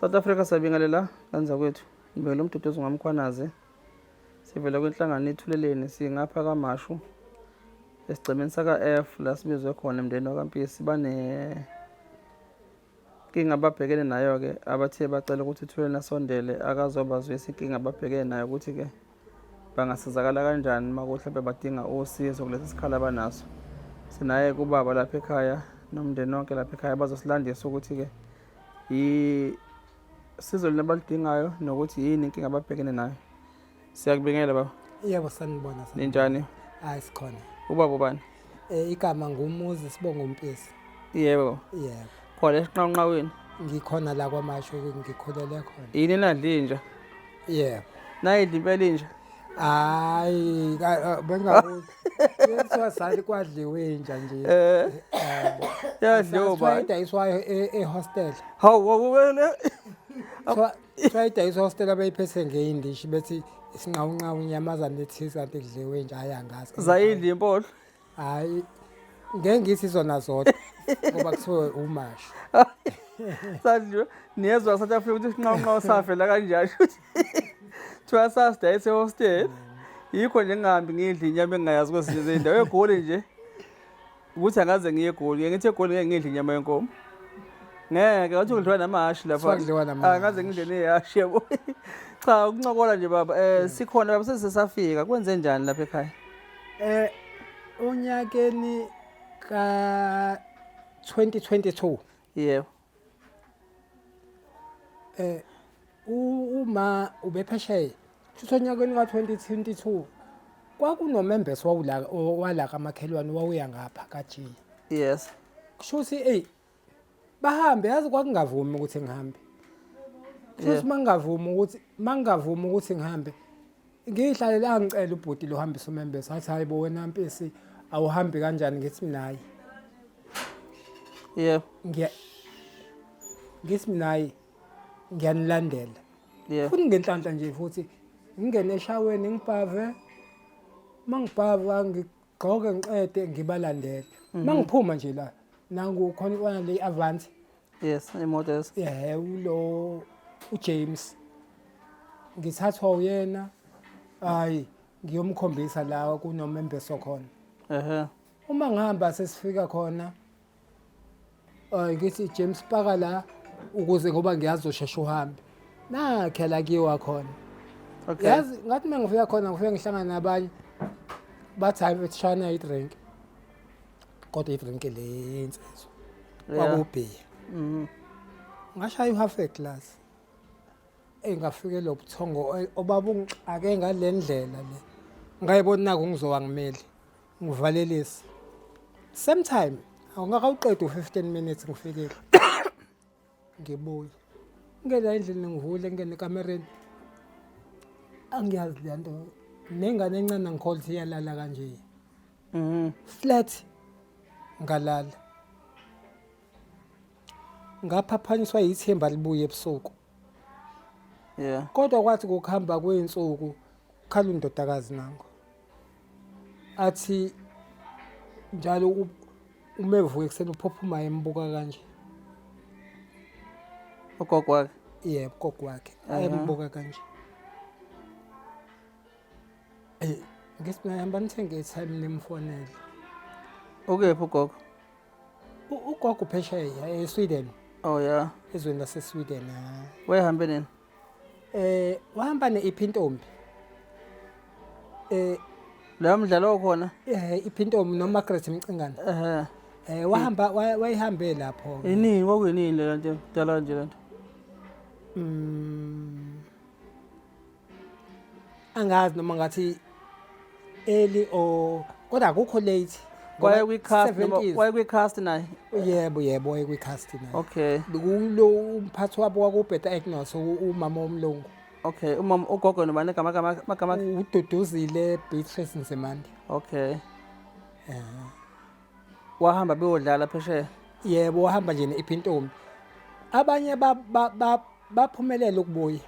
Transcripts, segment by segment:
South Africa sabingelela kanza kwethu. Ngibekela umduduzo ngamkhwanaze. Sivela kwenhlangano ithuleleni singapha kaMashu. Esigcemeni saka F la sibizwe khona emndeni wakaMpisi bane inkinga ababhekene nayo ke abathe bacela ukuthi ithuleleni asondele akazobazwisa inkinga ababhekene nayo ukuthi ke bangasizakala kanjani makuhlambe badinga usizo kulesi sikhala abanaso. Sinaye kubaba lapha ekhaya nomndeni wonke lapha ekhaya bazosilandisa ukuthi ke isizo linabalidingayo nokuthi yini inkinga ababhekene nayo. Siyakubingelela baba. Yebo sanibona sana. Ninjani? Hayi sikhona. Ubaba ubani? Igama ngumuzi Sibongo Mpisi. Yebo. Yebo. Khona esiqhaqhaweni. Ngikhona la kwaMashu ngikholele khona. Yini nadli inja? Yebo. Nayidla impela inja? Hayi bengabuzi. Yethiwa sali kwadliwe inja nje. Yadliwa ba. Idayiswayo ehostel. Hawu wena. Idayiswa hostel abayiphethe ngeindishi bethi isinqawunqawu inyamazana ethize kanti kudliwe inja ayangazi. Zayidla impolo. Hayi ngeke ngithi zona zodwa ngoba kuthiwe uMashu. Sadliwe niyezwa South Africa ukuthi isinqawunqawu safela kanjani futhi. Thiwa sasidayise hostel. Yikho nje ngihambi ngidla inyama engayazi kwezinye izindawo eGoli nje. Ukuthi angaze ngiye eGoli. Ngeke ngithi eGoli ngeke ngidle inyama yenkomo. Ngeke wathi udliwa namahashi lapha. Angaze ngidle nehashi yabo. Cha ukuncokola nje baba sikhona baba sesisafika kwenze njani lapha ekhaya? Onyakeni ka 2022 yebo uma ubephesheya futhi onyakeni ka 2022 kwakunomembers wala kamakhelwane wawuya ngapha kaJi. Yes kusho ukuthi bahambe yazi kwakungavumi ukuthi ngihambe. Futhi mangavumi ukuthi ngihambe ngihlalela ngicela ubhuti lo hambisa umembers athi hayibo wena Mpisi awuhambi kanjani ngithi minayi. Yebo ngithi minayi ngiyanilandela. Futhi ngenhlanhla nje futhi ngingene eshaweni ngibhave mangibhava ngigqoke ngiqede ngibalandela. Mangiphuma nje la nangu khona le Avant. Yes imodels. Ulo uJames ngithathwa uyena hayi ngiyomkhombisa la kunomembers okhona. Uma ngihamba sesifika khona ngithi James paka la ukuze ngoba ngiyazi usheshe uhambe nakhela kiwa khona. Okay yazi ngathi mangifika khona ngifike ngihlangana nabanye bathi hayi bethishana idrink kodwa idrink le insizwa kwakubhiya. Ngashaya half a glass engafike lo buthongo obaba ake ngalendlela le ngayibona naku ngizowa ngimeli ngivalelisa same time awungakawuqeda u15 minutes ngifikile ngibuya ngela endlini ngivule ngene kamereni angiyazi le nto nengane encane ngikholthi iyalala kanje flat ngalala ngaphaphanyiswa yithemba libuye ebusuku. Kodwa kwathi ukuhamba kweinsuku khala undodakazi nango athi njalo umevuke kuseni uphophuma embuka kanje ugogo wakhe. Yebo ugogo wakhe ayembuka kanje. Ngisibona nithenge itime limfonele. Ukephi ugogo? Ugogo phesheya eSweden. Oh yeah ezweni laseSweden. Wayehambe nini? Wahamba neIphintombi. La mdlalo okhona? Iphintombi noMargaret Mcingane. Wahamba wayihambe lapho. Inini kwakuyini le nto dala nje lento? Angazi noma ngathi early or kodwa akukho late. Kwaye kwi-cast noma kwaye kwi-cast naye? Yebo waye kwi-cast naye. Okay. Kulo umphathi wabo kwakubheta Agnes umama womlungu. Okay umama ugogo nobani amagama uDuduzile Beatrice Nzimande. Okay. Wahamba beyodlala phesheya? Yebo wahamba nje neIphintombi. Abanye baphumelela ukubuya.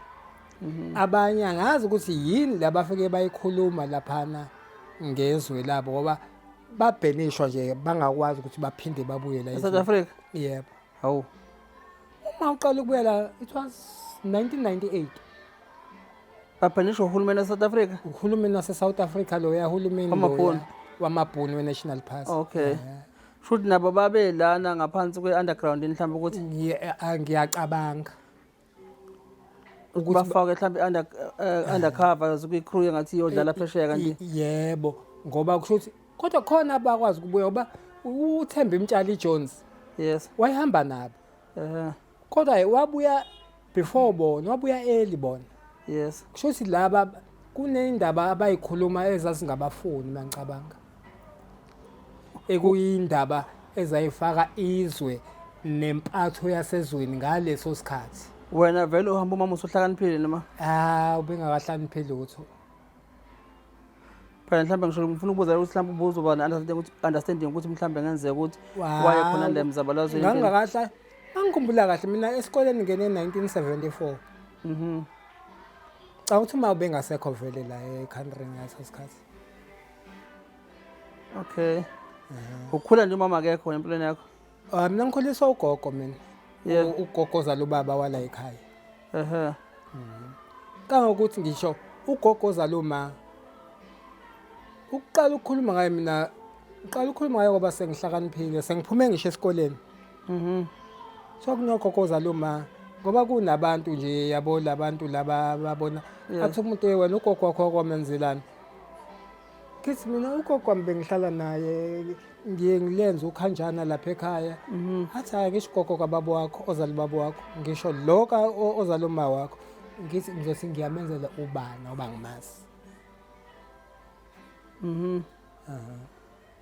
Abanye angazi ukuthi yini labafike bayikhuluma laphana ngezwe labo ngoba babhenishwa nje bangakwazi ukuthi baphinde babuye la eSouth Africa. Yebo. Hawu uma uqala ukubuya la it was 1998 Apha nisho uhulumeni waseSouth Africa? uhulumeni wase-South Africa loya hulumeni Wamabhunu? loya wamabhunu we-National Party. Okay. Shuthi nabo babe lana ngaphansi kwe-underground mhlawumbe ukuthi Ngiyacabanga bafake mhlawumbe undercover kwi-crew engathi iyodlala phesheya kanti yebo ngoba kusho ukuthi kodwa khona abakwazi ukubuya ngoba uThemba Mtshali Jones yes wayehamba nabo kodwa wabuya before bona wabuya early bona yes kusho ukuthi laba kunendaba abayikhuluma ezazingabafuni mangicabanga ekuyindaba ezayifaka izwe nempatho yasezweni ngaleso sikhathi wena vele uhamba umama usuhlakaniphile noma ubengakahlaniphile lutho phela mhlawumbe ngisho ngifuna ukubuza ukuthi mhlawumbe ubuzo bana understanding ukuthi mhlawumbe ngenzeka ukuthi waye khona le mzabalazweni ngangakahla angikhumbula kahle mina esikoleni ngene 1974 cha uthi uma ubengasekho vele la e-country ngaso sikhathi okay ukhula nje umama akekho empilweni yakho mina ngikhuliswa ugogo mina ugogo zalo baba wala ekhaya kangokuthi ngisho ugogo zalo ma uqala ukukhuluma ngaye mina uqala ukukhuluma ngaye ngoba sengihlakaniphile sengiphume ngisho esikoleni so kunogogo zalo ma ngoba kunabantu nje yabo labantu laba babona athi umuntu wena ugogo wakho kwamenzelana kithi mina ugogo wami bengihlala naye ngiye ngilenze ukhanjana lapha ekhaya athi ngisho ugogo kababa wakho ozali baba wakho ngisho loka ozali uma wakho ngithi ngizothi ngiyamenzela ubana oba ngimazi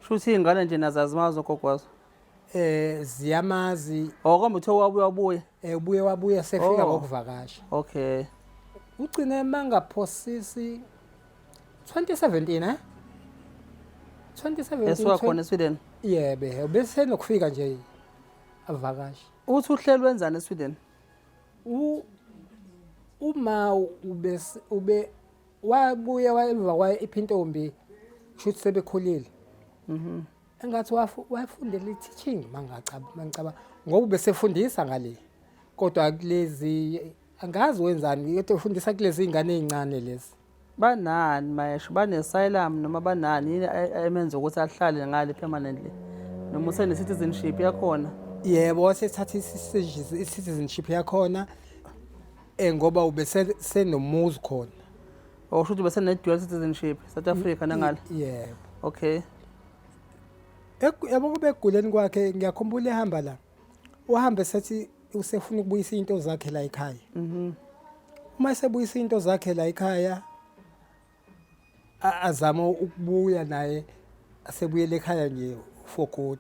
shuthi ingane nje nazazimazi ugogo wazo ziyamazi okwambe uthe wabuya ubuye sefika ngokuvakasha okay ugcine mangaphosisi 2017 2017 esuka khona eSweden yebo bese nokufika nje avakasha uthi uhlelo wenzani eSweden uma ube wabuye waemva kwa iphintombi kushuthi sebekhulile engathi wafundela i-teaching mangicaba ngoba besefundisa ngale kodwa kulezi angazi wenzani yethu ufundisa kulezi ingane ezincane lezi banani mayesho bane-asylum noma banani yini emenza ukuthi ahlale ngale permanently noma usene-citizenship yakhona yebo wasethatha i-citizenship yakhona ngoba ubesenomuzi khona sho ukuthi besene-dual citizenship South Africa nangale yebo okay yabo kube eguleni kwakhe ngiyakhumbula ehamba la uhambe sethi usefuna ukubuyisa into zakhe la ekhaya uma esebuyisa into zakhe la ekhaya azama ukubuya naye asebuyele ekhaya nje for good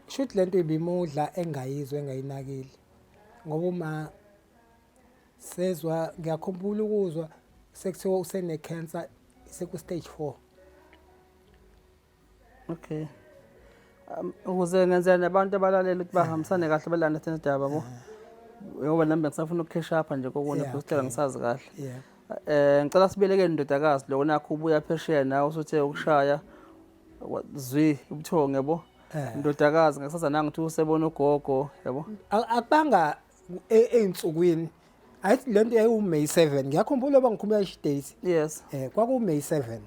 shothi lento ibimudla engayizwe engayinakile ngoba uma sezwa ngiyakhumbula ukuzwa sekuthiwa usene cancer seku stage 4 okay ukuze ngenzela nabantu abalalela ukuthi bahambisane kahle belanda indaba yabo ngoba nami ngisafuna ukukhesha apha nje kokune phostela ngisazi kahle ngicela sibeleke indodakazi lo nakho ubuya phesheya nawe usuthe ukushaya zwi ubuthongo yabo indodakazi ngasaza nanga ukuthi usebona ugogo yabo akubanga einsukwini ayithi lento yayi May 7 ngiyakhumbula bangikhumbula i-date yes kwaku May 7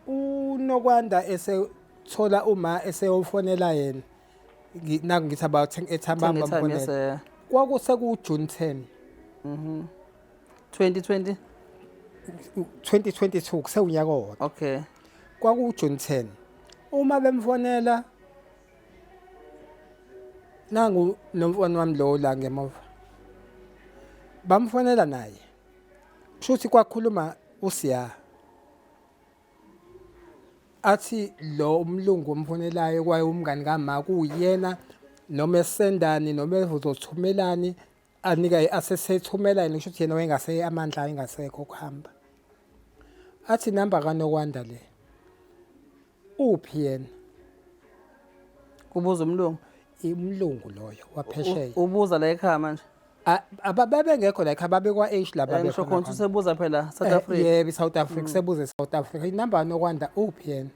uNokwanda esethola uma eseyofonela yena naku ngithi about ethambamba mfonela kwakuseku June 10 2022 kusewunyaka wodwa okay kwaku June 10 uma bemfonela nangu nomfana wami lo la ngemuva bamfonela naye kushuthi kwakhuluma uSiya athi lo umlungu omfonelayo kwaye umngani kama kuyena noma esendani noma evuzothumelani anika asesethumela yena kusho ukuthi yena wayengase amandla ayingasekho ukuhamba athi number kaNokwanda le uphi yena kubuza umlungu loyo waphesheya ubuza la ekhaya manje ababengekho la ekhaya babekwa H laba ngisho khona usebuza phela South Africa yebo South Africa sebuze South Africa inamba kaNokwanda uphi yena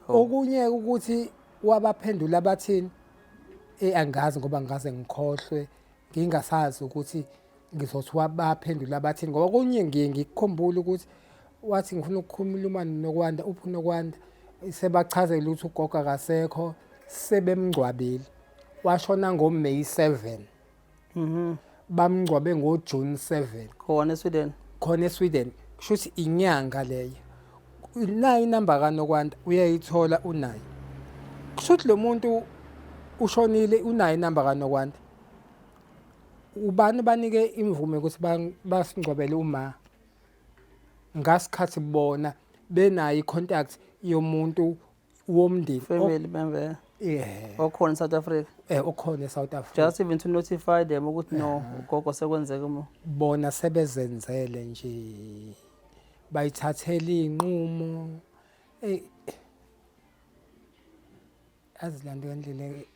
okunye ukuthi wabaphendula bathini angazi ngoba ngikaze ngikhohlwe ngingasazi ukuthi ngizothi wabaphendula bathini ngoba kunye ngiye ngikukhumbula ukuthi wathi ngifuna ukukhuluma nokwanda uphi nokwanda sebachazela ukuthi ugogo akasekho sebemngcwabile washona ngoMay 7 bamngcwabe ngoJune 7 khona eSweden kusho ukuthi inyanga leyo nayi inamba kaNokwanda uyayithola unayo kusho ukuthi lo muntu ushonile unayo inamba kaNokwanda ubani banike imvume ukuthi basingcwabele uma ngasikhathi bona benayo icontact yomuntu womndeni family member okhona eSouth Africa okhona eSouth Africa just even to notify them ukuthi no ugogo sekwenzeke bona sebezenzele nje bayithathela inqumo azilande endleleni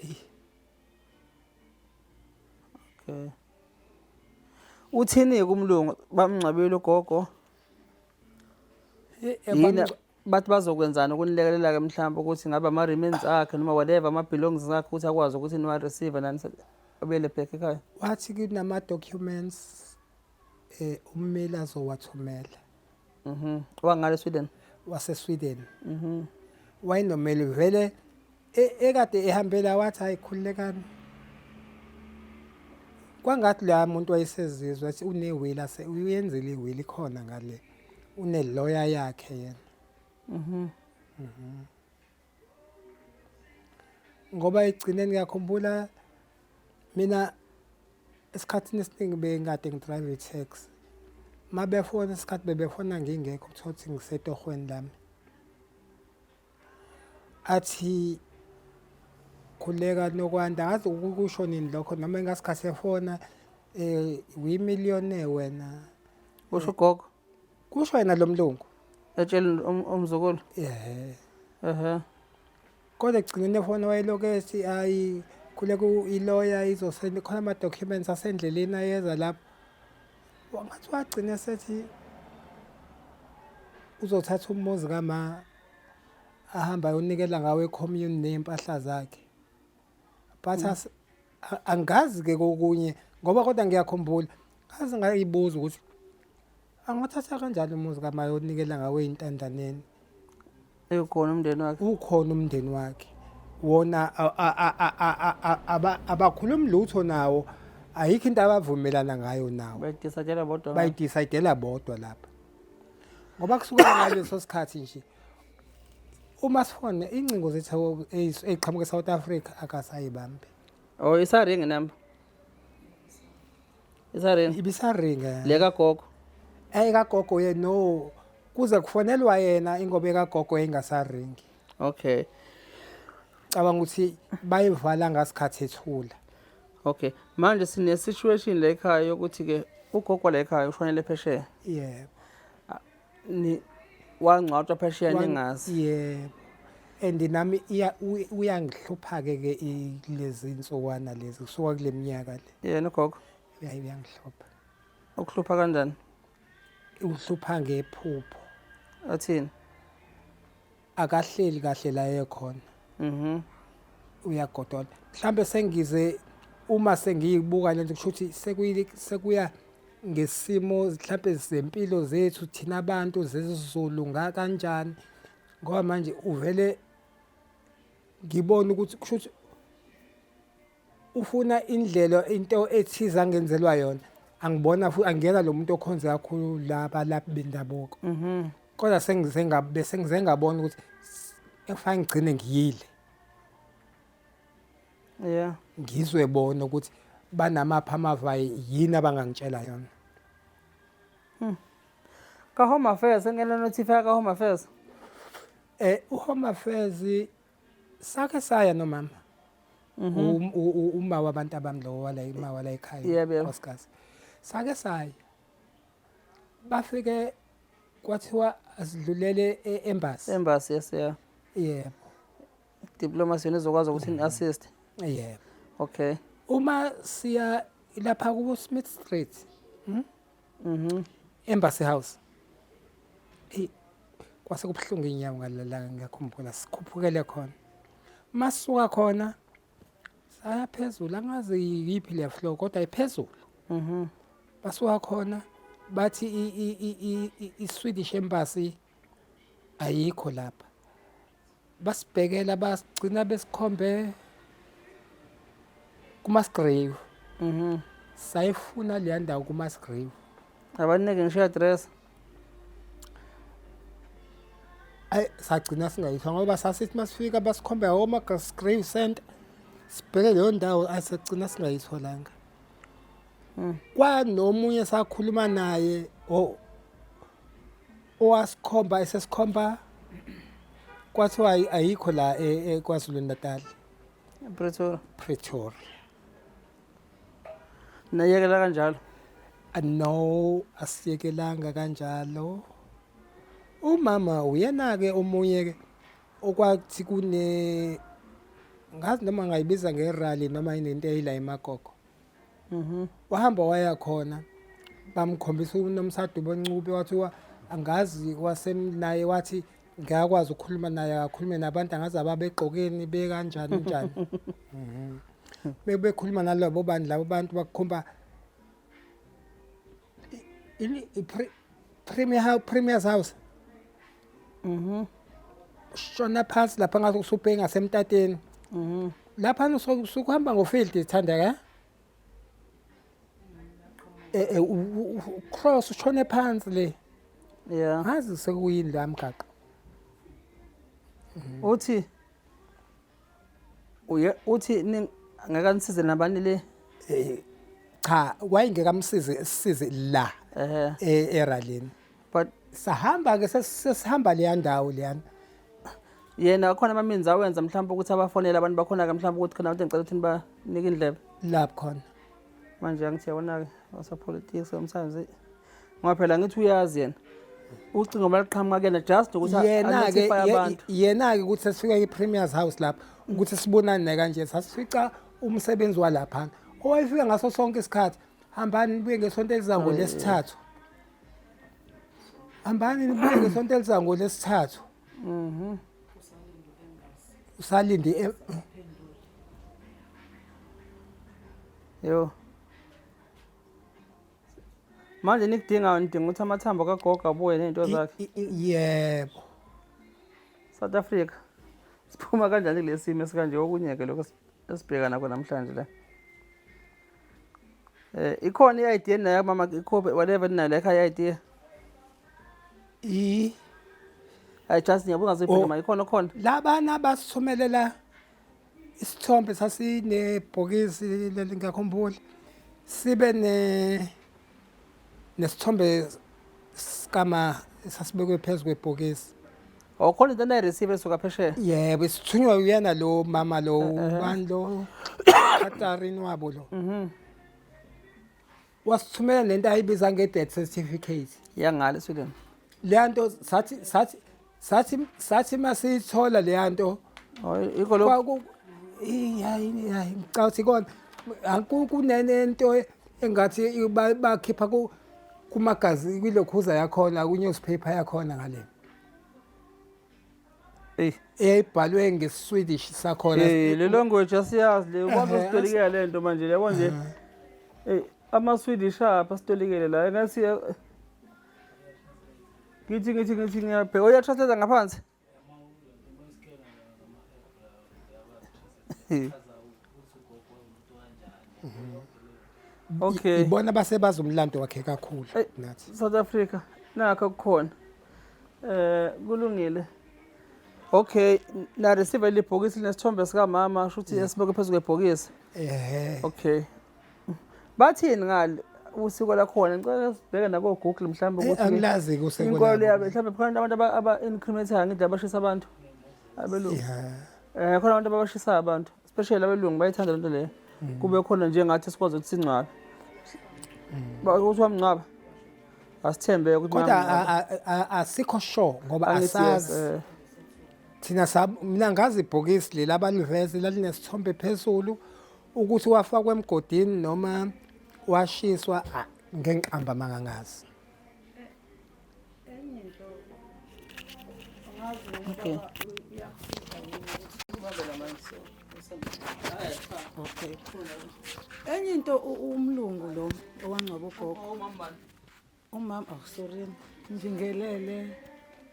okay uthini kumlungu bamngcwabile ugogo yini bathi bazokwenzana ukunilekelela ke mhlawumbe ukuthi ngabe ama remains akhe noma whatever ama belongings akhe ukuthi akwazi ukuthi niwa receive nani abele back ekhaya wathi kunama documents ummeli azowathumela wangale Sweden wase-Sweden wayenomeli vele ekade ehambela wathi ayikhululekani kwangathi la muntu wayesezizwe wathi unewili uyenzile iwili khona ngale une-lawyer yakhe yena ngoba egcineni ngiyakhumbula mina esikhathini esiningi bengade ngidrive i-taxi mabefona isikhathi bebefona ngingekho kuthiwa ukuthi ngisetohweni lami athi khuleka Nokwanda ngazi ukusho nini lokho noma engasikhathi efona uyimillionaire wena usho ugogo kusho yena lo mlungu etshela umzukulu kodwa egcineni efona wayelokesi ayi khuleka i-lawyer izosenda khona ama-documents asendleleni ayeza lapho wangathi wagcina sethi uzothatha umuzi kama ahamba ayonikela ngawe commune nempahla zakhe but angazi ke kokunye ngoba kodwa ngiyakhumbula ngaze ngayibuza ukuthi angathatha kanjani umuzi kama ayonikela ngawe intandaneni ukhona umndeni wakhe ukhona umndeni wakhe wona abakhulumi lutho nawo ayikho into abavumelana ngayo nawo bayidecide bodwa lapha ngoba kusukela ngaleso sikhathi nje uma sifone incingo zethu eziqhamuka eSouth Africa akasayibambi isaringi number isaringi ibisaringa le kagogo kagogo ye no kuze kufonelwa yena ingobe kagogo engasaringi okay cabanga ukuthi bayivala ngasikhathi ethula okay manje sine situation la ekhaya yokuthi ke ugogo la ekhaya ushonele phesheya yebo ni wangcwatshwa phesheya ningazi yebo and nami uyangihlupha ke lezi insukwana lezi kusuka kule minyaka le yena ugogo uyangihlupha ukuhlupha kanjani uhlupha ngephupho athini akahleli kahle la ekhona uyagodola mhlambe sengize uma sengiyibuka lento kusho ukuthi sekuya ngesimo mhlambe zempilo zethu thina abantu zezizulu kanjani ngoba manje uvele ngibona ukuthi kusho ukuthi ufuna indlela into ethize angenzelwa yona angibona futhi angiyena lo muntu okhonze kakhulu lapha bendabuko kodwa sengize ngabona ukuthi efike ngigcine ngiyile ngizwe bona ukuthi banamapha amavayi yini abangangitshela yona ka Home Affairs engena notify ka Home Affairs uHome Affairs sake saya nomama uma wabantu abamlo wala ima wala ekhaya nkosikazi sake saya bafike kwathiwa asidlulele embassy yes yebo diplomacy nezokwazi ukuthi ni assist yebo okay uma siya lapha ku Smith Street Embassy House kwase kubhlungu inyawo ngalala ngiyakhumbula sikhuphukele khona masuka khona saya phezulu angazi yiphi le floor kodwa iphezulu basuka khona bathi i-Swedish embassy ayikho lapha basibhekela basigcina besikhombe kuMasgrave sayifuna le ndawo kuMasgrave abanike ngisho address sagcina singayithola ngoba sasithi masifika basikhombe Masgrave Center sibheke leyo ndawo asagcina singayitholanga kwanomunye sakhuluma naye owasikhomba esesikhomba kwathiwa ayikho la eKwaZulu Natal Pretoria nayekela kanjalo no asiyekelanga kanjalo umama uyena ke omunye ke okwathi kune ngazi noma ngayibiza ngerally noma inento eyila eMakoko wahamba waya khona bamkhombisa uNomsadu Boncube wathiwa angazi wasemnaye wathi ngiyakwazi ukukhuluma naye akakhulume nabantu angazi ababegqokeni bekanjani njani bekhuluma nalabo bantu labo bantu bakukhomba Premier's house shona phansi lapha ngathi usubheke ngasemtateni lapha usukuhamba ngofield ithandeka cross ushone phansi le yeah ngazi sekuyini la mgaqa uthi ngakanisize nabani le cha wayingekamsize sisize la eralini but sahamba ke sesihamba le ndawo leyana yena khona amaminzi awenza mhlawumbe ukuthi abafonele abantu bakhona ke mhlawumbe ukuthi khona abantu ngicela ukuthi banike indlebe lapho khona manje angithi yabona ke wasa politics sometimes ngoba phela ngithi uyazi yena ucingo maliqhamuka kena just ukuthi yena ke ukuthi sesifika ePremiers House lapha ukuthi sibonane naye kanje sasifica umsebenzi walapha owayefika ngaso sonke isikhathi hambani nibuye ngesonto elizango lesithathu hambani nibuye ngesonto elizango lesithathu usalinde yo manje nikudinga ukuthi amathambo kagogo abuye nento zakhe yebo South Africa siphuma kanjani kulesimo esikanje okunye ke lokho esibhekana kwa namhlanje la ikhona iidea nayo mama ikhope whatever nayo like idea I just ngiyabonga ziphi mama ikhona khona labana basithumelela isithombe sasinebhokisi lelingakhumbuli sibe nesithombe skama sasibekwe phezulu kwebhokisi awukhona into receive esuka phesheya yebo sithunywa uyena lo mama lo ubani lo Catherine wabo lo wasithumela lento ayibiza nge-death certificate yangale Sweden le nto sathi masithola le nto iko lo hayi ngicauthi kona kunento engathi bakhipha kumagazi kwilokhuza yakhona ku-newspaper yakhona ngale eyayibhalwe ngeSwedish sakhona le language asiyazi le ukwazi usitolikela lento manje yabo nje ama-Swedish apha sitolikele la ngathi ngithi ngiyabheka uyatranslate ngaphansi okay ibona basebaza umlando wakhe kakhulu nathi South Africa nakho kukhona kulungile okay na receive libhokisi lesithombe sika mama shuthi esibeke phezulu kwebhokisi okay bathini ngale usiko lakhona ngicela sibheke nako Google mhlawumbe ukuthi angilazi kuseko inkolo yabe mhlawumbe khona abantu aba-incriminate ngidla abashisa abantu abelungu khona abantu abashisa abantu especially abelungu bayithanda lento leyo kube khona njengathi sikwazi ukuthi singcwabe ukuthi wamngcwaba asithembe ukuthi kodwa asikho sure ngoba asazi thina mina ngazi ibhokisi lela abaliveze lalinesithombe phezulu ukuthi wafakwa emgodini noma washiswa ngenqamba mangangazi okay Okay. Enye into umlungu lo owangcwaba ugogo. Umama sorry. Njingelele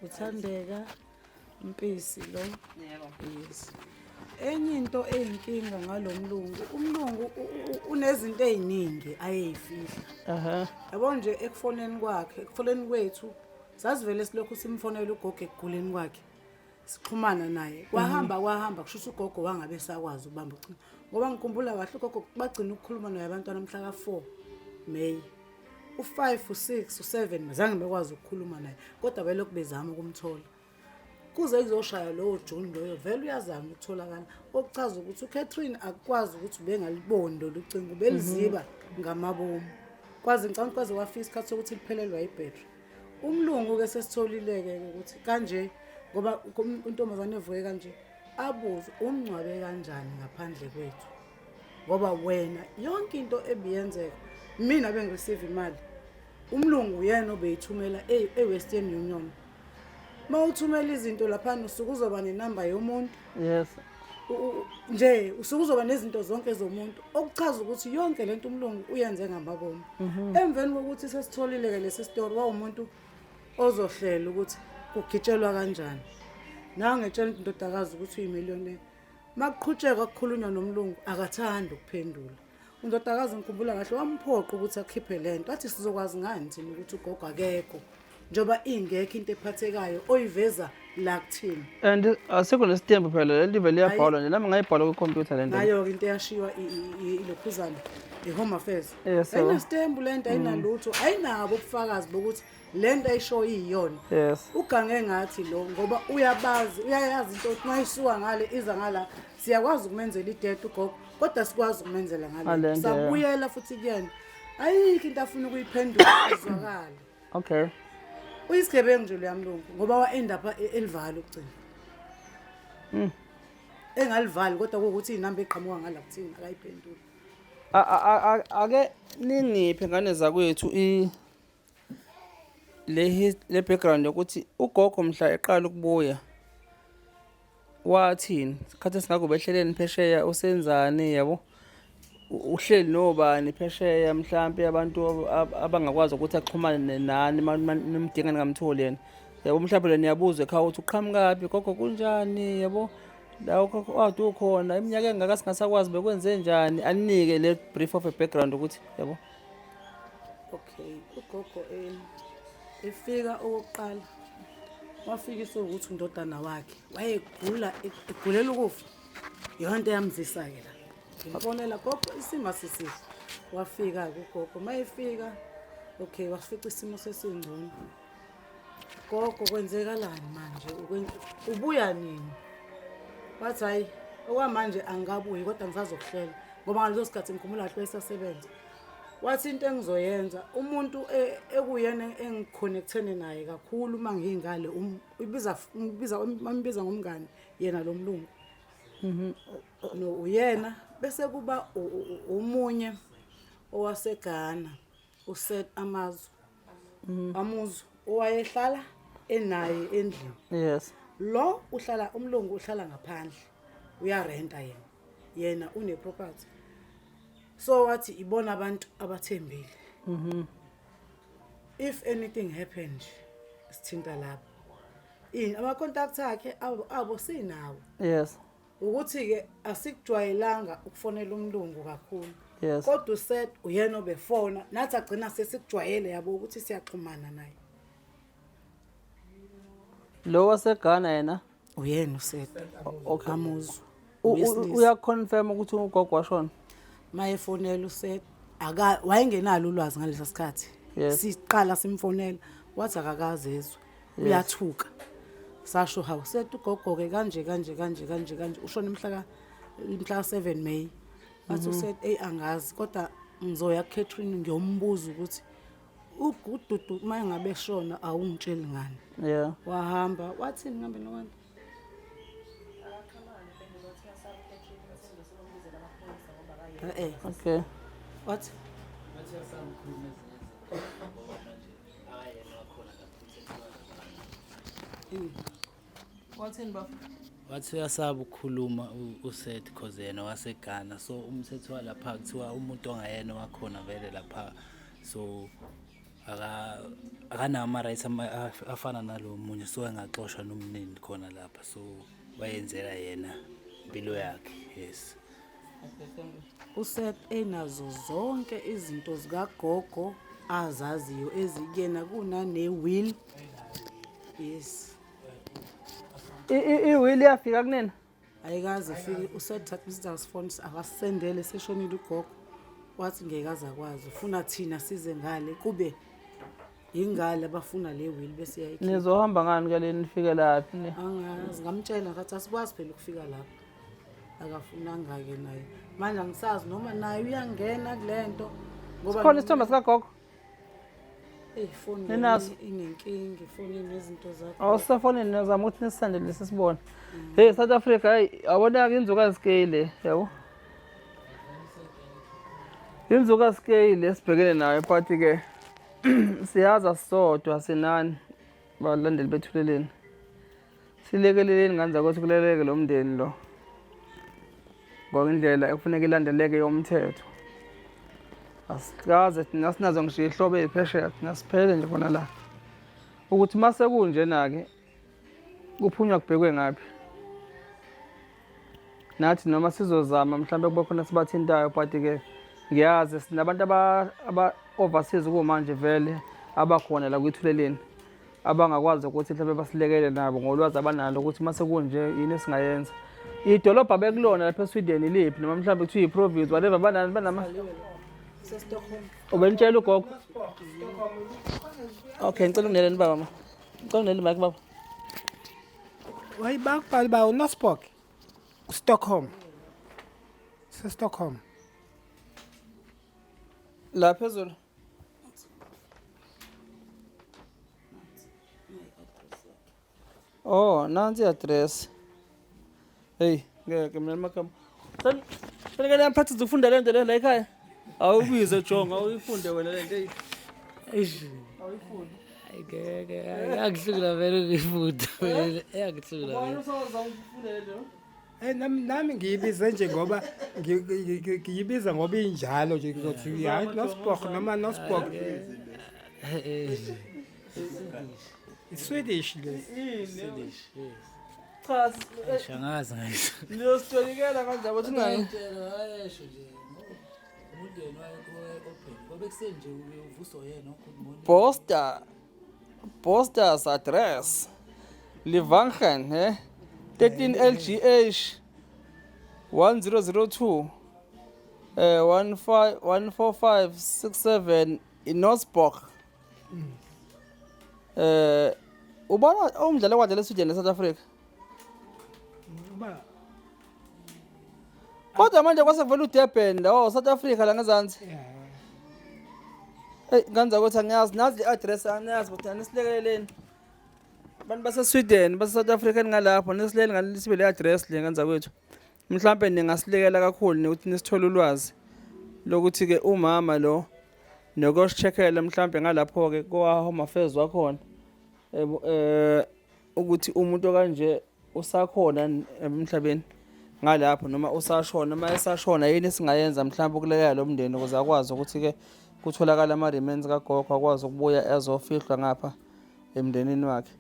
uthandeka Mpisi lo. Yes. Enye into eyinkinga ngalomlungu, umlungu unezinto eziningi ayeyifihla. Yabo nje ekufoneni kwethu sasivele silokhu simfonela ugogo eguleni kwakhe. Sixhumana naye. Kwahamba kusho ugogo wangabe sakwazi ukubamba ucingo. Ngoba ngikhumbula kahle ugogo bagcina ukukhuluma naye abantwana mhla ka4 May. U5, u6, u7 mazange bekwazi ukukhuluma naye. Kodwa belokhu bezama ukumthola. Kuze izoshaya lo June loyo vele uyazama ukutholakala. Okuchaza ukuthi uCatherine akwazi ukuthi ubengaliboni lo ucingo beliziba ngamabomu. Kwazi ngicabanga kwaze wafika isikhathi sokuthi liphelelwa ibattery. Umlungu ke sesitholileke ukuthi kanje ngoba untombazane evuke kanje abuze umncwabe kanjani ngaphandle kwethu. Ngoba wena yonke into ebiyenzeka mina bengireceive imali. Umlungu yena obeyithumela eWestern Union. Mawuthumela izinto lapha usuku uzoba nenamba yomuntu. Yes. Nje usuku uzoba nezinto zonke zomuntu. Okuchaza ukuthi yonke lento umlungu uyenze ngamabomu. Emveni kokuthi sesitholile ke lesi story umuntu ozohlela ukuthi kugitshelwa kanjani. Nawe ngitshela indodakazi ukuthi uyimillionaire. Makuqhutsheka ukukhulunywa nomlungu akathanda ukuphendula. Indodakazi ngikhumbula kahle wamphoqa ukuthi akhiphe lento. Athi sizokwazi ngani thina ukuthi ugogo akekho. Njoba ingekho into ephathekayo oyiveza la kuthini. And asikho nestembu phela le live liyabhalwa nje nami ngayibhala ku computer le nto. Nayo into eyashiwa ilokhuzana iHome Affairs. Yes. Ayinastembu lento ayinalutho ayinabo ubufakazi bokuthi lento ayisho iyona. Yes. Ugange ngathi lo ngoba uyayazi into ukuthi mayisuka ngale iza ngala siyakwazi ukumenzela ideath ugogo kodwa sikwazi ukumenzela ngale. Sabuyela futhi kuyena. Ayikho into afuna ukuyiphendula izwakala. Okay. Uyisigebengu nje leyamlungu ngoba wa-end up elivala ukugcina. Engalivali kodwa ukuthi inamba eqhamuka ngala kuthini akayiphendula. Ake ningiphe ngane zakwethu le background yokuthi ugogo mhla eqala ukubuya wathini isikhathi singakho behleleni phesheya usenzani yabo uhleli nobani phesheya mhlambe abantu abangakwazi ukuthi axhumane nani nimdinga ngamtholi yena yabo mhlambe leni yabuza ekhaya ukuthi uqhamukapi gogo kunjani yabo la ukhona ukhona iminyaka engaka singasakwazi bekwenze njani anike le brief of a background ukuthi yabo. Okay ugogo efika okokuqala wafika ukuthi indodana wakhe wayegula egulela ukufa yonke yamzisa ke la ngibonela gogo isimo sisihle wafika ugogo mayefika okay wafica isimo sesingcono gogo kwenzekalani manje ubuya nini wathi hayi okwamanje angikabuyi kodwa ngisazokuhlela ngoba ngaleso sikhathi ngikhumbula kahle esasebenza wathi into engizoyenza umuntu ekuyena engiconnectene naye kakhulu mangingale imbiza ngomngane yena lo mlungu no uyena bese kuba umunye owaseGhana uSet Amuzu owayehlala enaye endlini. Yes. Lo umlungu uhlala ngaphandle uyarenta yena une property. So wathi ibona abantu abathembile. If anything happened sithinta lapho ama contacts akhe abo sinawo. Yes. Ukuthi ke asikujwayelanga ukufonela umlungu kakhulu. Yes. Kodwa uSet uyena obefona nathi agcina sesikujwayele yabo ukuthi siyaxhumana naye. Lo waseGhana yena Uyena uSet. Okay. Amuzu. Uya confirm ukuthi ugogo washona. Mayefonela uSet wayengenalo ulwazi ngalesa sikhathi. Yes. Siqala simfonela wathi akakazezwe. Uyathuka. Sasho hawu Set ugogo ke kanje ushona mhla ka 7 May. Wathi uSet angazi kodwa ngizoya kuCatherine ngiyombuza ukuthi uGududu mayengabe shona awungitsheli ngani. Yeah. Wahamba wathi ngihambe nowanti. Okay. What? Wathini bafo? wathi uyasaba ukukhuluma uSeth because yena waseGhana, so umthetho walapha kuthiwa umuntu ongayena wakhona vele lapha, so akanawo ama-rights afana nalo munye, so engaxoshwa nomnini khona lapha, so wayenzela yena impilo yakhe. Yes. uSeth enazo zonke izinto zikagogo azaziyo ezikuyena kunane-will. Yes. I-will yafika kunina? Ayikaze fike uSeth thatha isiza sifone akasendele seshonile ugogo. Wathi ngeke aze akwazi. Ufuna thina size ngale kube ingane abafuna le will bese yayikhipha. Nizohamba ngani ke leni nifike laphi ni? Angazi ngamtshela ngathi asikwazi phela ukufika lapha. Akafunanga ke naye. Manje angisazi noma naye uyangena kulento ngoba Sikhona isithombe sikagogo? ifoni Ninazo? inenkinga, ifoni inezinto zakhe. Awusafonini nazama ukuthi nisisendele lesi sibone. Hey South Africa, hayi awona ke inzuka scale, yabo. Inzuka scale esibhekene nayo party ke. Siyaza sisodwa sinani balandeli bethuleleni. Silekeleleni nganza ukuthi kuleleke lo mndeni lo. Ngokindlela ekufuneka ilandeleke yomthetho. Asikaze thina sinazo ngisho ihlobo eziphesheya thina siphele nje khona la. Ukuthi mase kunje na ke kuphunywa kubhekwe ngapi. Nathi noma sizozama mhlambe kuba khona sibathintayo but ke ngiyazi sinabantu aba overseas kumanje vele abakhona la kwithuleleni abangakwazi ukuthi mhlambe basilekele nabo ngolwazi abanalo ukuthi mase kunje yini esingayenza. Idolobha bekulona lapha eSweden iliphi noma mhlambe kuthiwa iprovince whatever banama Stockholm. ubenitshela ugogo. Okay ngicela ungineleni baba ma. Ngicela ungineleni mic baba. Wayibakubhala ba uNosbok Stockholm. Stockholm. La phezulu. Oh, nansi address. Hey, ngeke mina makama. Sele ke practice ufunda lento le la ekhaya. Awubize jonga uyifunde wena lento hey. Awuyifunde. Ayike akuhlula vele ukufunda vele ayakuhlula vele. Usoza ufunde lento. Nami ngiyibiza nje ngoba ngiyibiza ngoba injalo nje ukuthi hayi Nosbok noma Nosbok. Swedish le. Swedish. Cha, Shangazi ngisho. niyositolikela kanjani ukuthi ngayi. Ngitshela wayesho nje. Umndeni open. Ngoba kusenje uvuswa yena ukhuluma. Posters address. Livangen, 13 LGH 1002 14567 in Nosbok. Ubona umdlalo wadlala eSweden eSouth Africa. Uba Kodwa manje kwasevela uDurban la South Africa la ngezansi. Hey nganza ukuthi angiyazi nazi i-address angiyazi ukuthi anisilekeleleni. Abantu base Sweden base South Africa ngalapho nisilele ngalisibe le address le nganza kwethu. Mhlambe ningasilekela kakhulu ukuthi nisithole ulwazi lokuthi ke umama lo nokucheckela mhlambe ngalapho ke kwa Home Affairs wakhona. Ukuthi umuntu kanje usakhona emhlabeni ngalapho noma usashona noma esashona yini esingayenza mhlawumbe ukulekelela lo mndeni ukuze akwazi ukuthi ke kutholakala ama remains kagogo akwazi ukubuya ezofihlwa ngapha emndenini wakhe.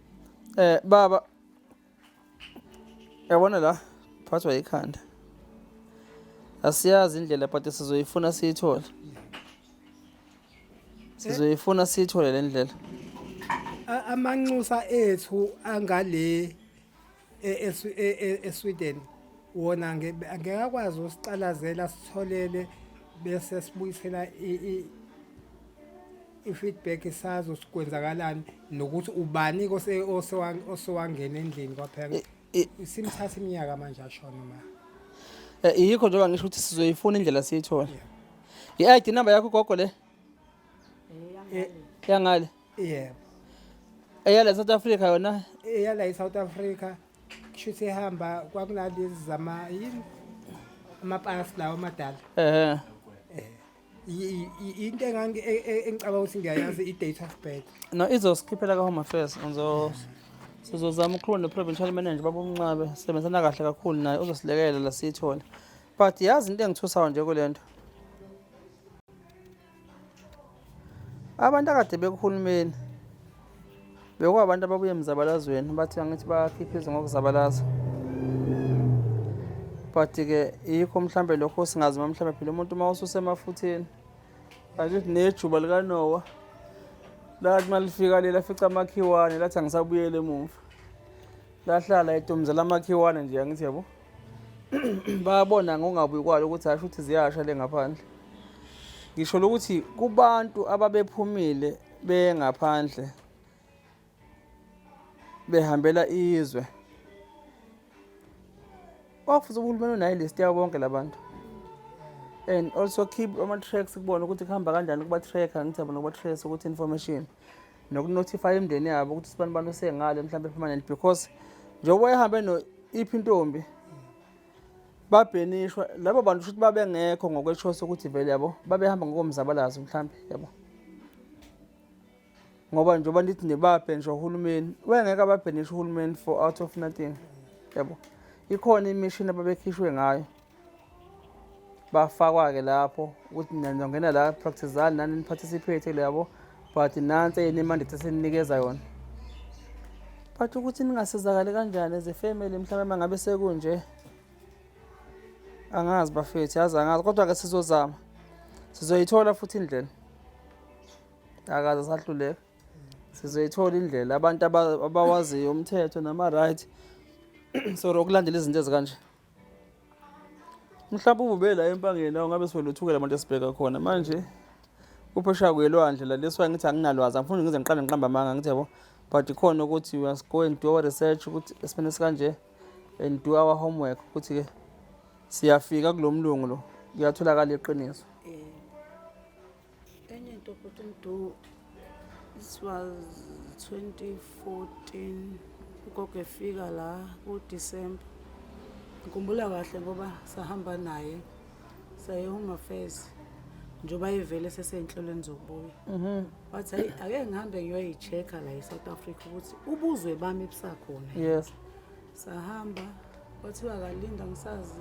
Baba yabona la phathwa ikhanda. Asiyazi indlela but sizoyifuna siyithole. Sizoyifuna siyithole le ndlela. amanxusa ethu angale eSweden wona angeke akwazi usicalazela sitholele bese sibuyisela i-feedback sazo sikwenzakalani nokuthi ubani osewangena endlini kwaphela simthatha iminyaka manje ashona ma Yikho njengoba ngisho ukuthi sizoyifuna indlela siyithole. I-ID number yakho gogo le? Yangale? yebo Eyala South Africa yona? eyala eSouth Africa kushuthi ehamba kwakunalezi zama yini amapasi lawo amadala into engicabanga ukuthi ngiyayazi i-date of birth. No izosikiphela ka Home Affairs ngizo Sizozama ukukhuluma no-provincial manager baba uNcabe, sebenzana kahle kakhulu naye uzosilekelela la siyithola. But yazi into engithusayo nje kule nto, abantu akade bekuhulumeni bekuwabantu ababuye emzabalazweni bathi angithi bakhipha izwi ngokuzabalaza. But-ke yikho mhlambe lokho singazi mhlawumbe phela umuntu uma ususemafutheni akithi nejuba likaNoah lathi malifika lela fica amakhiwane lathi angisabuyele emuva, lahlala edomzela amakhiwane nje angithi yabo. Bayabona ngokungabuyi kwalo ukuthi hasho ukuthi ziyasha le ngaphandle. Ngisho ukuthi kubantu ababephumile bengaphandle behambela izwe, wakufuza uhulumeni unayo list yabo bonke labantu, and also keep ama-tracks kubona ukuthi kuhamba kanjani, kuba-tracker ngithi yabo nokuba-trace ukuthi information nokunotify imindeni yabo ukuthi sibani usengale mhlawumbe permanent, because njengoba ehambe iphi intombi babhenishwa labo bantu futhi babengekho ngokweshoso ukuthi vele yabo babehamba ngokomzabalazo mhlawumbe yabo, ngoba njengoba ndithi nebabhenishwa uhulumeni wengeke ababhenisha uhulumeni for out of nothing yabo. Ikhona imishini ababekhishwe ngayo bafakwa-ke lapho ukuthi nizongena la practice-ani nani niparticipate yabo, but nansi eyinemandate eseninikeza yona. But ukuthi ningasizakali kanjani as a family mhlawumbe uma ngabe sekunje angazi bafethu, yazi angazi, kodwa-ke sizozama, sizoyithola futhi indlela, akaze sahluleka, sizoyithola indlela abantu abawaziyo umthetho nama-right so ukulandela izinto ezikanje. Mhlawumbe ube la empangeni nawo ngabe siweluthuke la bantu esibheka khona manje kuphesha kwelwandle la leswa ngithi anginalwazi, angifuni ngize ngiqale ngiqamba amanga ngithi yabo, but ikhona ukuthi we must go and do our research ukuthi esimene sikanje and do our homework ukuthi-ke siyafika kulomlungu lo kuyatholakala iqiniso. Enye into futhi Mdu, this was 2014 ugogo efika la ku-December. Ngikhumbula kahle ngoba sahamba naye saye Home Affairs njengoba ivele seseyinhlelweni zokubuya. Wathi hayi ake ngihambe ngiyoyi-check-a la e-South Africa ukuthi ubuzwe bami ebusakhona. Yes. Sahamba kwathiwa kalinda ngisazi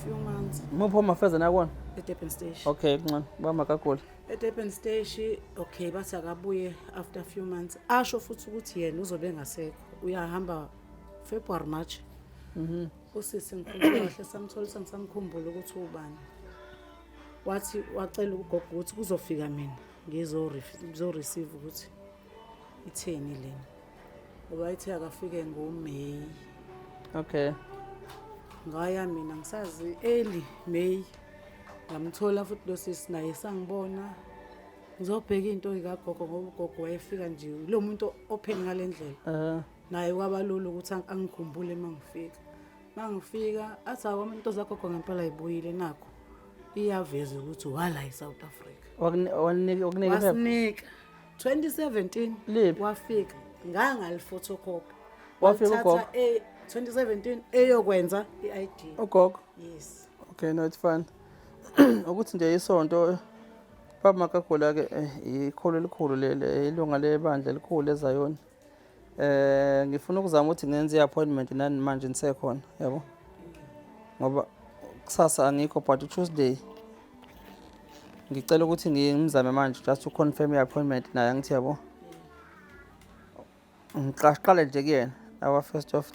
few months Muphi Home Affairs nakona? e-Durban Station. Okay, ncane bamakagula. E-Durban Station, okay, bathi akabuye after a few months. Asho futhi ukuthi yena uzobe engasekho. Uyahamba February March. Usisi ngikhumbula kahle samtholisa ngisamkhumbula ukuthi ubani. Wathi wacela ugogo ukuthi kuzofika mina ngizo-receive ukuthi itheni lena. Ngoba ithe akafike ngoMay. Okay. Ngaya mina ngisazi early May. Ngamthola futhi lo sisi naye sangibona. Ngizobheka into ikagogo ngoba ugogo wayefika nje lo muntu open ngale ndlela. Naye kwabalula ukuthi angikhumbule mangifika. Mangifika athi awami into zagogo ngempela ayibuyile nakho. Iyaveza ukuthi wala eSouth Africa. Wakunika Wasinika 2017 wafika ngangali photocopy. Wafika ugogo 2017 eyokwenza i-ID. ugogo. Yes. Okay, no, it's fine. Ukuthi nje isonto baba makagula ke ikholo elikhulu lele ilunga lebandla elikhulu eZayoni. Ngifuna ukuzama ukuthi ngenze i-appointment nani manje nisekhona yabo, ngoba kusasa angikho but Tuesday ngicela ukuthi ngimzame manje just to confirm i-appointment naye angithi yabo ngiqale nje kuyena our first of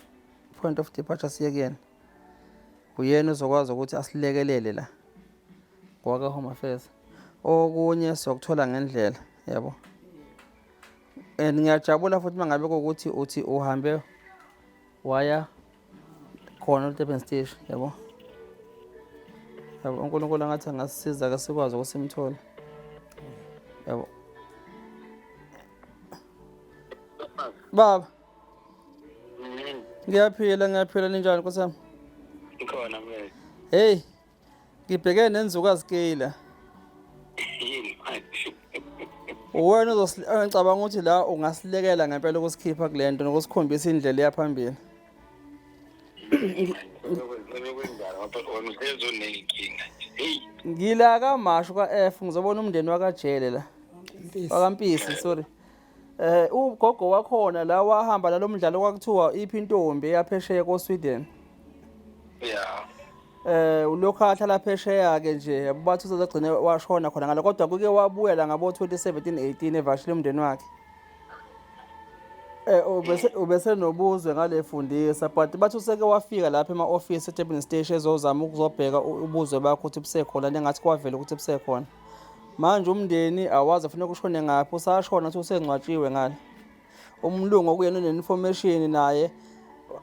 point of departure siye kuyena, uyena uzokwazi ukuthi asilekelele la ngoba Home Affairs. Okunye sokuthola ngendlela yabo, and ngiyajabula futhi mangabe ukuthi uthi uhambe waya khona eDurban Station yabo. Yabo uNkulunkulu angathi angasisiza ke sikwazi ukusimthola yabo. Baba ngiyaphila ninjani Nkosami? Ngikhona manje. Hey, ngibheke nenzukazi Kela. Yini manje? Wena ngicabanga ukuthi la ungasilekela ngempela ukusikhipha kule nto nokusikhombisa indlela yaphambili. Ngila kaMashu kaF ngizobona umndeni wakaJele la. WakaMpisi, sorry. Ugogo wakhona la wahamba nalo mdlalo kwakuthiwa iphintombi yaphesheya ko-Sweden. Yeah. Ulokhu ahlala phesheya ke nje bathi uzogcina washona khona ngalo kodwa kuke wabuya la ngabo 2017 18 evashile umndeni wakhe. Ubese nobuzwe ngale fundisa but bathi useke wafika lapha ema-office eDurban Station ezozama ukuzobheka ubuzwe bakho ukuthi busekhona nengathi kwavela ukuthi busekhona. Manje umndeni awazi ufuna ukushone ngaphi usashona ukuthi usengcwatshiwe ngale. Umlungu okuyena ne-information naye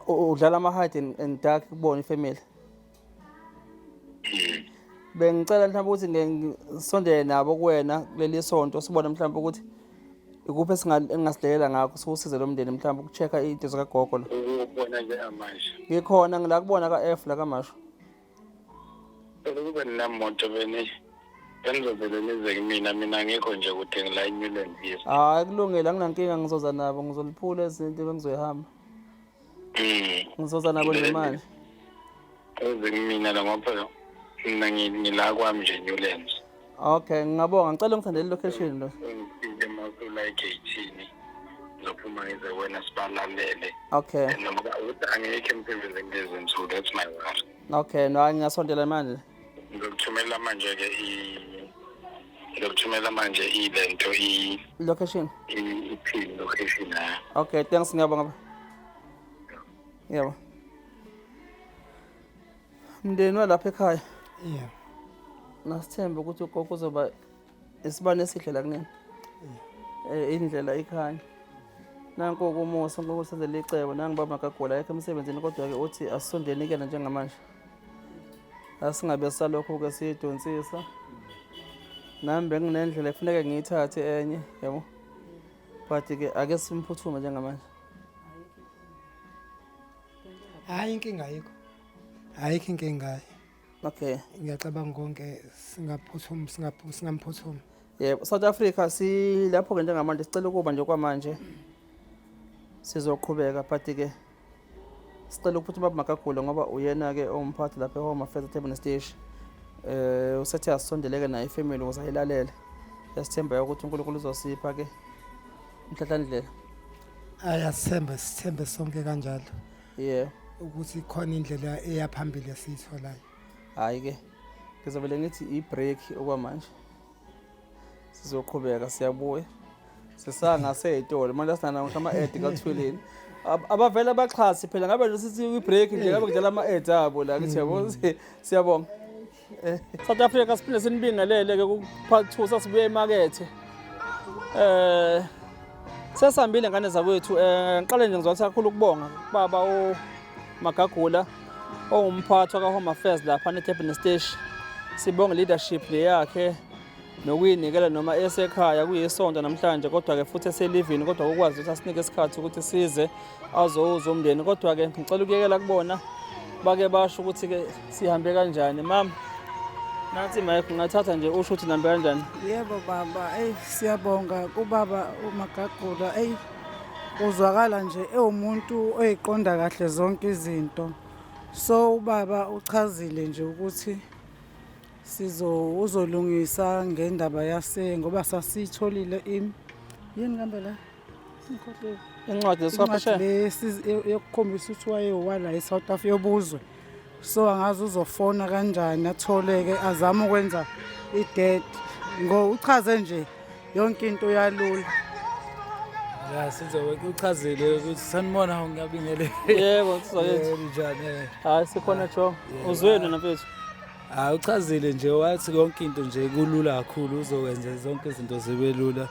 udlala ama-hide and dark kubona ifamily. Bengicela mhlawumbe ukuthi ngisondele nabo kuwena kuleli sonto sibone mhlawumbe ukuthi ikuphi engasilekelela ngakho sikusize lo mndeni mhlawumbe ukuchecka into zikagogo lo. Ukubona nje amanje. Ngikhona ngila kubona ka-F la kaMashu. Ukube ninamoto beni benzovele nize mina ngikho nje ukuthi ngila eNewland yes. Hayi kulungile anginankinga ngizoza nabo ngizoliphula izinto bengizoyihamba. Ngizoza nabo nje manje. Eze mina la ngoba mina ngila kwami nje Newlands. Okay ngingabonga ngicela ngithandele location lo. Ngifike masula e-18 ngizophuma ngize wena sibalalele. Okay. Noma ukuthi angeke emsebenzini ngezinsuku that's my worry. Okay no ngiyasondela manje. Ngikuthumela manje ilento Location. i-pin location ha. Okay thanks ngiyabonga. Yebo. Mndeni walapha ekhaya. Yeah. Nasithemba ukuthi ugogo uzoba isibane esihle la kunene. Indlela ikhanya. Nanko kumusa ngokusenzela icebo nangibaba magagula yakhe emsebenzini kodwa ke uthi asondeni kena njengamanje. Asingabe salokho ke sidonsisa. Nami benginendlela efuneka ngiyithathe enye, yabo. But ke ake simphuthume njengamanje. Hayi inkinga ayikho. Ayikho inkinga. Okay. Ngiyacabanga konke singamphuthuma. Yebo, South Africa silapho ke njengamanje sicela ukuba nje kwamanje sizoqhubeka but ke sicela ukuphuthuma magagula ngoba uyena ke omphathi lapha eHome Affairs eDurban Station. Usethi asondeleke naye ifamily ukuze ayilalele. Yasithemba ukuthi uNkulunkulu uzosipha ke umhlathandlela. Sithembe sonke kanjalo. Yeah. Ukuthi khona indlela eyaphambili esiyitholayo. Hayi ke ngizobele ngithi i-break okwamanje. Sizoqhubeka siyabuya. Sisangase etolo manje asina ngisho ama-ad kaThuleni. Abavela abaxhasi phela ngabe nje sithi i-break nje ngabe kudlala ama-ad abo la ngithi yabo siyabonga. South Africa siphinde sinibingelele ke kuphathu sasibuye emakethe. Sesihambile ngane zakwethu ngiqale nje ngizothatha kakhulu ukubonga baba Magagula owumphathi wakaHome Affairs lapha eDurban Station. Sibonga leadership le yakhe nokuyinikela noma esekhaya kuyisonto namhlanje kodwa ke futhi eselivini kodwa ukwazi ukuthi asinike isikhathi ukuthi size azowuza umndeni kodwa ke ngicela ukuyekela kubona bake basho ukuthi ke sihambe kanjani mama. Nathi Mike ngathatha nje usho ukuthi nambe kanjani. Yebo baba, siyabonga kubaba uMagagula. Uzwakala nje ewumuntu oyiqonda kahle zonke izinto. So ubaba uchazile nje ukuthi uzolungisa ngendaba ngoba sasitholile yini ngambe la ngikhohle incwadi esikwapha yokukhombisa ukuthi wayewala eSouth Africa yobuzwe. So angazi uzofona kanjani atholeke azama ukwenza i-debt uchaze nje yonke into yalula. Ya sizobe uchazile ukuthi sanibona ngiyabingelele. Yebo sizoyenza njani. Hayi sikhona Jo. Uzwene nafethu. Uchazile nje wathi yonke into nje kulula kakhulu uzokwenza zonke izinto zibe lula.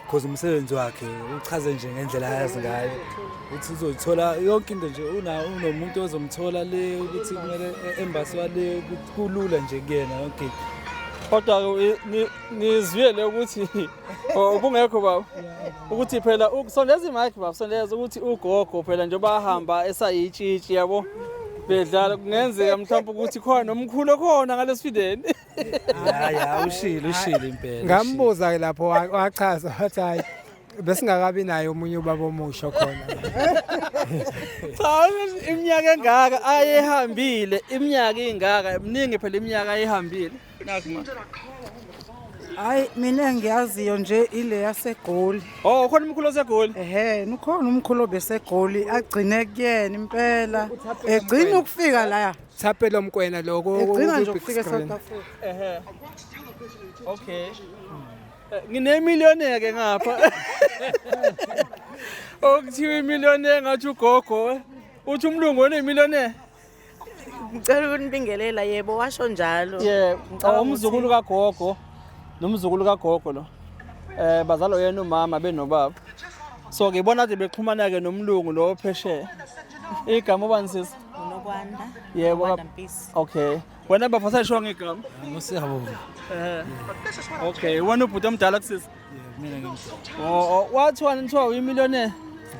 Because umsebenzi wakhe uchaze nje ngendlela ayazi ngayo uthi uzothola yonke into nje unomuntu ozomthola le ukuthi kumele embassy wale kulula nje kuyena yonke. Kodwa nizwile ukuthi ubungekho baba ukuthi phela ukusondeza imic baba sondeza ukuthi ugogo phela nje bahamba esayitshitshi yabo bedlala kungenzeka mhlawumbe ukuthi khona nomkhulu khona ngalesifideni. Ya ushile impela. Ngambuza ke lapho wachaza wathi hayi besingakabi naye umunye ubaba omusha khona. Cha iminyaka engaka ayehambile iminyaka ingaka eminingi phela iminyaka ayehambile. Naku ma. Hayi mina engiyaziyo nje ile yaseGoli. Oh, khona umkhulu osegoli. Ukhona umkhulu beseGoli agcine kuyena impela. Egcina ukufika la. Thapelo Mkwena lokho. Egcina nje ukufika eSouth Africa. Okay. Ngine-millionaire ke ngapha. Okuthiwa i-millionaire ngathi ugogo. Uthi umlungu one-millionaire. Ngicela ukunibingelela yebo washo njalo. Yebo, umzukulu kagogo. Nomzukulu kagogo lo. Bazalo yena umama benobaba. So ngibona nje bexhumana ke nomlungu lo phesheya. Igama ubani sisi? Unokwanda. Yebo. Okay. Wena bafasa isho ngegama. Ngosiyabonga. Okay, wena ubhuti omdala kusisi? Mina ngimdala. Oh, wathi wena kuthiwa uyi-millionaire?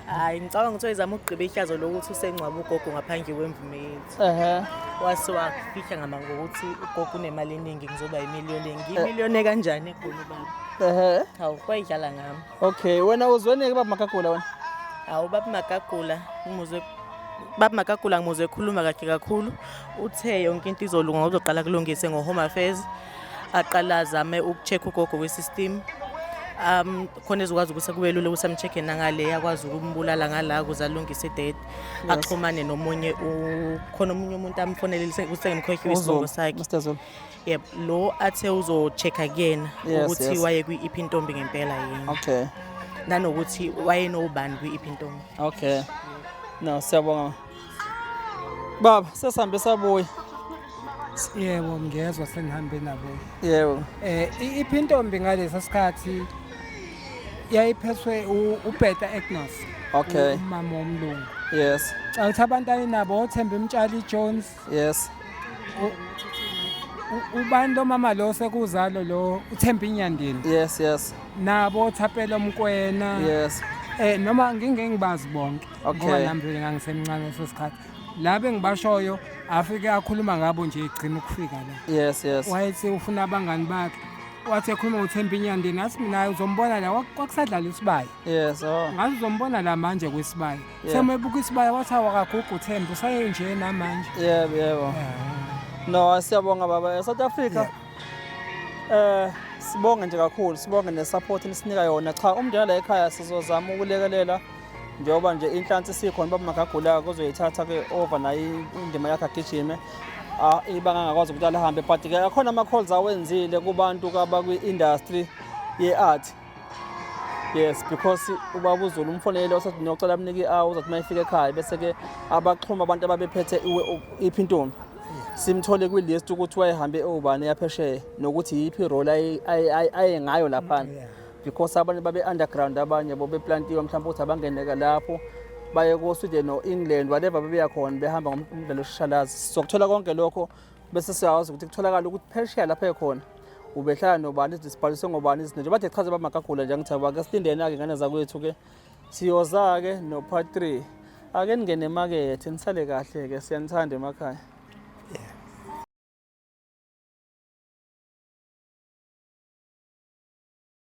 Hayi ngicabanga ukuthi wayezama ukugqiba ihlazo lokuthi usengcwaba ugogo ngaphandle kwemvume yethu. Wase wafihla ngamanga ukuthi ugogo unemali eningi ngizoba yimiliyoni. Ngiyimiliyoni kanjani eGoli baba? Hawu kwayidlala ngami. Okay, wena uzweni ke baba Magagula wena? Hawu baba Magagula ngimuzwe Baba Magagula ngimuzwe ekhuluma kahle kakhulu. Uthe yonke into izolunga uzoqala kulungise ngoHome Affairs. Aqala azame ukucheck ugogo we-system. Khona ezokwazi ukuthi kube lula ukuthi amcheck nangale yakwazi ukumbulala ngala ukuze alungise date. Axhumane nomunye khona omunye umuntu amfonelelise ukuthi ngimkhokhe isibongo sakhe. Yep, lo athe uzo-checka kuyena ukuthi waye kwi-iphi intombi ngempela yini. Okay. Nanokuthi waye nobani kwi-iphi intombi. Okay. No, siyabonga. Baba, sesambe sabuya. Yebo ngiyezwa senihambe nabo. Yebo. Iphintombi ngalesa sikhathi yayiphethwe uBeta Agnes. Okay. Umama womlungu. Yes. Cathi abantwana nabo oThemba Mtshali Jones. Yes. Ubani lo mama lo sekuzalo lo uThemba Inyandeni. Yes. Nabo Thapelo Mkwena. Yes. Noma ngingengibazi bonke. Okay. Ngoba nami ngangisemncane lesikhathi. Labe ngibashoyo afike akhuluma ngabo nje egcina ukufika la. Yes. Wayethi ufuna abangani bakhe. Wathi ekhuluma uThemba Inyandeni athi mina uzombona la kwakusadlala isibaya. Yes. Ngathi uzombona la manje kwesibaya. Semebuka isibaya wathi awakagugu uThemba usaye nje namanje. Yebo. No, siyabonga baba. South Africa. Sibonge nje kakhulu, sibonge nesupport enisinika yona. Cha, umndeni la ekhaya sizozama ukulekelela njengoba nje inhlansi sikhona baba Magagula kuzoyithatha ke over nayo indima yakhe agijime. Ibanga ngakwazi ukuthi ahambe but ke akhona ama calls awenzile kubantu abakwi-industry ye-art. Yes, because ubaba uZulu umfonele osathi niyocela amnike i-hour uzathi mayifika ekhaya bese ke abaxhuma abantu ababephethe iphi intombi. Simthole kwi-list ukuthi wayehambe obani yaphesheya nokuthi yiphi role ayengayo lapha. Because abantu babe underground abanye bobe plantiwe mhlawumbe ukuthi abangeneka lapho baye ko Sweden no England whatever bebeya khona behamba ngomdlalo oshalazi. Sokuthola konke lokho bese siyawazi ukuthi kutholakala ukuthi phesheya lapha ekhona ubehlala nobani isibhaliswe ngobani izinto nje bathe chaza baba Magagula nje ngithi ake silindene ke ngane zakwethu ke siyoza ke no part 3 ake ningene emarket nisale kahle ke siyanithanda emakhaya. Yeah.